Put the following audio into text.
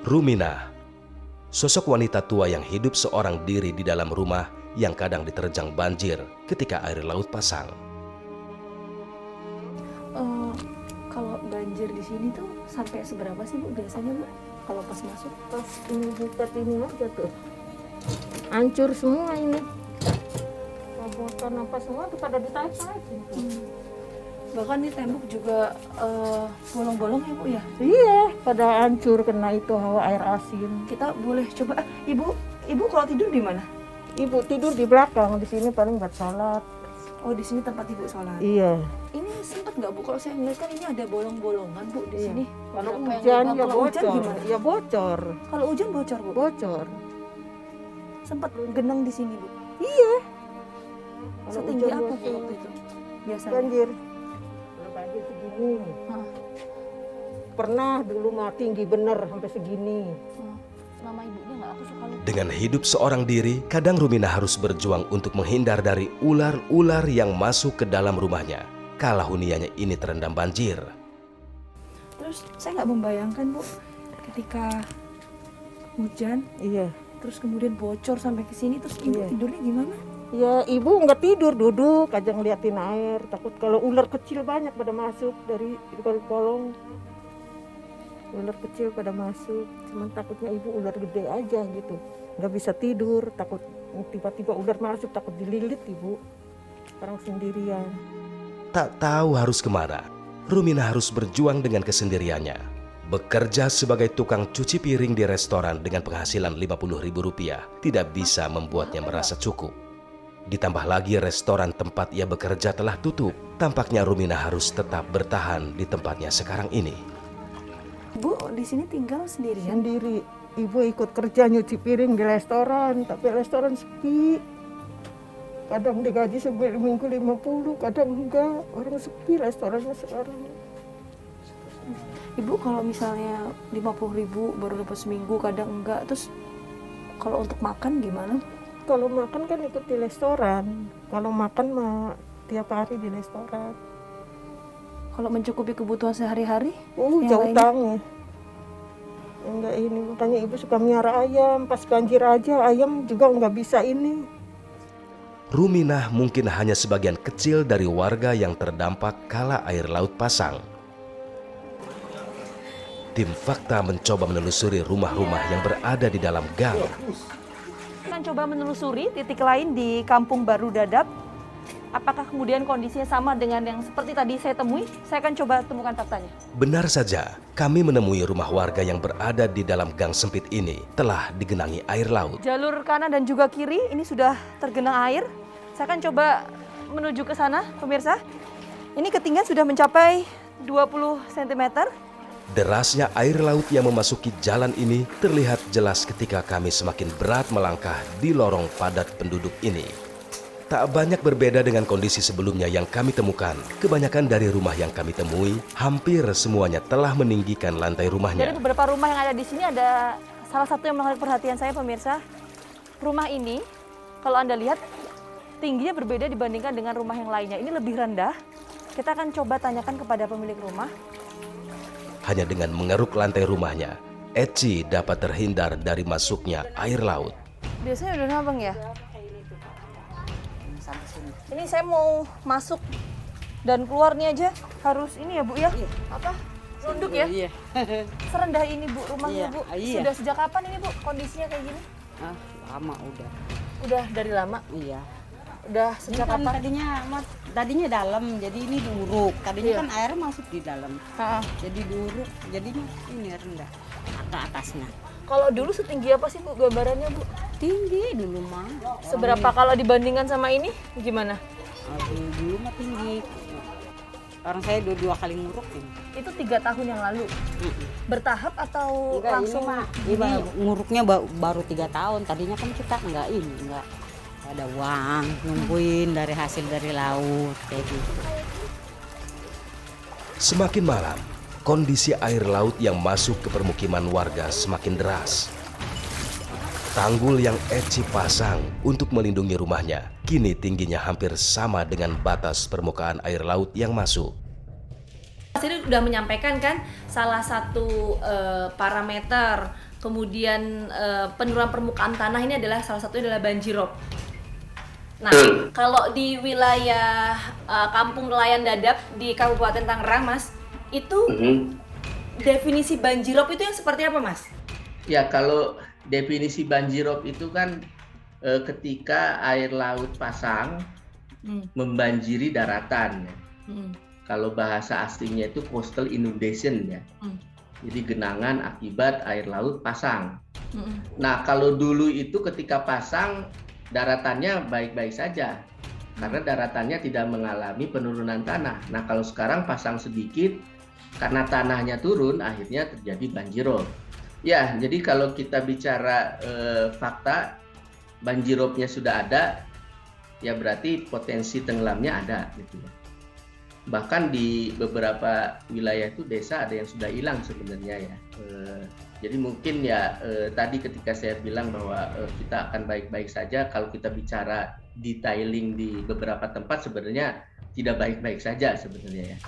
Ruminah, sosok wanita tua yang hidup seorang diri di dalam rumah yang kadang diterjang banjir ketika air laut pasang. Kalau banjir di sini tuh sampai seberapa sih Bu biasanya Bu? Kalau pas masuk? Pas ini dekat ini aja tuh, hancur semua ini. Robotan apa semua tuh pada ditarik-tarik. Bahkan di tembok juga bolong-bolong ya Bu ya? Iya, pada hancur kena itu hawa air asin. Kita boleh coba, Ibu kalau tidur di mana? Ibu tidur di belakang, di sini paling buat sholat. Oh di sini tempat Ibu sholat. Iya. Ini sempat nggak Bu? Kalau saya ngeliat kan ini ada bolong-bolongan Bu di Iya. sini. Kalau Berapa yang hujan lubang? ya Kalau hujan bocor. gimana? Ya bocor. Kalau hujan bocor Bu? Bocor. Sempat genang di sini Bu? Iya. Kalau Setinggi hujan apa Bu bocor. waktu itu? Biasanya? Banjir. Kalau banjir segini. Hah. Pernah dulu mah tinggi bener sampai segini. Nama ibunya nggak? Aku suka lupa. Dengan hidup seorang diri, kadang Ruminah harus berjuang untuk menghindar dari ular-ular yang masuk ke dalam rumahnya kala huniannya ini terendam banjir. Terus saya nggak membayangkan Bu, ketika hujan, Iya. terus kemudian bocor sampai ke sini, terus Ibu Iya. tidurnya gimana? Ya ibu nggak tidur, duduk aja ngeliatin air. Takut kalau ular kecil banyak pada masuk dari kolong. Ular kecil pada masuk, cuman takutnya ibu ular gede aja gitu. Nggak bisa tidur, takut tiba-tiba ular masuk, takut dililit ibu. Orang sendirian. Tak tahu harus kemana, Ruminah harus berjuang dengan kesendiriannya. Bekerja sebagai tukang cuci piring di restoran dengan penghasilan Rp50.000 tidak bisa membuatnya merasa cukup. Ditambah lagi restoran tempat ia bekerja telah tutup. Tampaknya Ruminah harus tetap bertahan di tempatnya sekarang ini. Bu, di sini tinggal sendirian? Sendiri. Ibu ikut kerja nyuci piring di restoran, tapi restoran sepi. Kadang digaji seminggu 50, kadang enggak. Orang sepi restorannya sekarang. Ibu kalau misalnya 50.000 baru dapat seminggu, kadang enggak. Terus kalau untuk makan gimana? Kalau makan kan ikut di restoran. Kalau makan mah tiap hari di restoran. Kalau mencukupi kebutuhan sehari-hari? Yang Jauh lainnya? utangnya. Enggak ini, makanya ibu suka miara ayam. Pas banjir aja ayam juga enggak bisa ini. Ruminah mungkin hanya sebagian kecil dari warga yang terdampak kala air laut pasang. Tim Fakta mencoba menelusuri rumah-rumah yang berada di dalam gang. Akan coba menelusuri titik lain di Kampung Baru Dadap. Apakah kemudian kondisinya sama dengan yang seperti tadi saya temui? Saya akan coba temukan faktanya. Benar saja, kami menemui rumah warga yang berada di dalam gang sempit ini telah digenangi air laut. Jalur kanan dan juga kiri ini sudah tergenang air. Saya akan coba menuju ke sana, pemirsa. Ini ketinggian sudah mencapai 20 cm. Derasnya air laut yang memasuki jalan ini terlihat jelas ketika kami semakin berat melangkah di lorong padat penduduk ini. Tak banyak berbeda dengan kondisi sebelumnya yang kami temukan. Kebanyakan dari rumah yang kami temui, hampir semuanya telah meninggikan lantai Dari rumahnya. beberapa rumah yang ada di sini ada salah satu yang menarik perhatian saya, pemirsa. Rumah ini, kalau Anda lihat, tingginya berbeda dibandingkan dengan rumah yang lainnya. Ini lebih rendah. Kita akan coba tanyakan kepada pemilik rumah. Hanya dengan mengeruk lantai rumahnya, Eci dapat terhindar dari masuknya air laut. Biasanya udah nabang ya? Ini saya mau masuk dan keluar nih aja harus ini ya Bu ya? Iya. Apa? Runduk ya? Iya. Serendah ini Bu rumahnya Iya, Bu? iya. Sudah sejak kapan ini Bu kondisinya kayak gini? Ah, lama udah. Udah dari lama? Iya. Udah Ini sejak kan kapan? tadinya dalam, jadi ini duruk. Tadinya Iya. kan air masuk di dalam. Ha-ha. Jadi duruk, jadinya ini rendah ke atasnya. Kalau dulu setinggi apa sih Bu gambarannya Bu? Tinggi dulu mah. Seberapa kalau dibandingkan sama ini gimana? Aduh, dulu mah tinggi. Orang saya dua kali nguruk ini. Itu 3 tahun yang lalu. Bertahap atau Enggak, langsung ini nguruknya baru 3 tahun. Tadinya kan kita enggak ada uang, nungguin dari hasil dari laut kayak gitu. Semakin malam, kondisi air laut yang masuk ke permukiman warga semakin deras. Tanggul yang Eci pasang untuk melindungi rumahnya kini tingginya hampir sama dengan batas permukaan air laut yang masuk. Tadi sudah menyampaikan kan salah satu parameter kemudian penurunan permukaan tanah ini adalah salah satunya adalah banjirop. Nah, kalau di wilayah Kampung Nelayan Dadap di Kabupaten Tangerang, Mas, itu definisi banjirop itu yang seperti apa, Mas? Ya, kalau definisi banjirop itu kan ketika air laut pasang membanjiri daratan. Kalau bahasa aslinya itu coastal inundation ya. Jadi genangan akibat air laut pasang. Nah, kalau dulu itu ketika pasang daratannya baik-baik saja karena daratannya tidak mengalami penurunan tanah. Nah, kalau sekarang pasang sedikit karena tanahnya turun akhirnya terjadi banjirop. Ya, jadi kalau kita bicara fakta banjiropnya sudah ada, ya berarti potensi tenggelamnya ada gitu ya. Bahkan di beberapa wilayah itu desa ada yang sudah hilang sebenarnya ya. Jadi mungkin ya tadi ketika saya bilang bahwa kita akan baik-baik saja, kalau kita bicara detailing di beberapa tempat sebenarnya tidak baik-baik saja sebenarnya ya.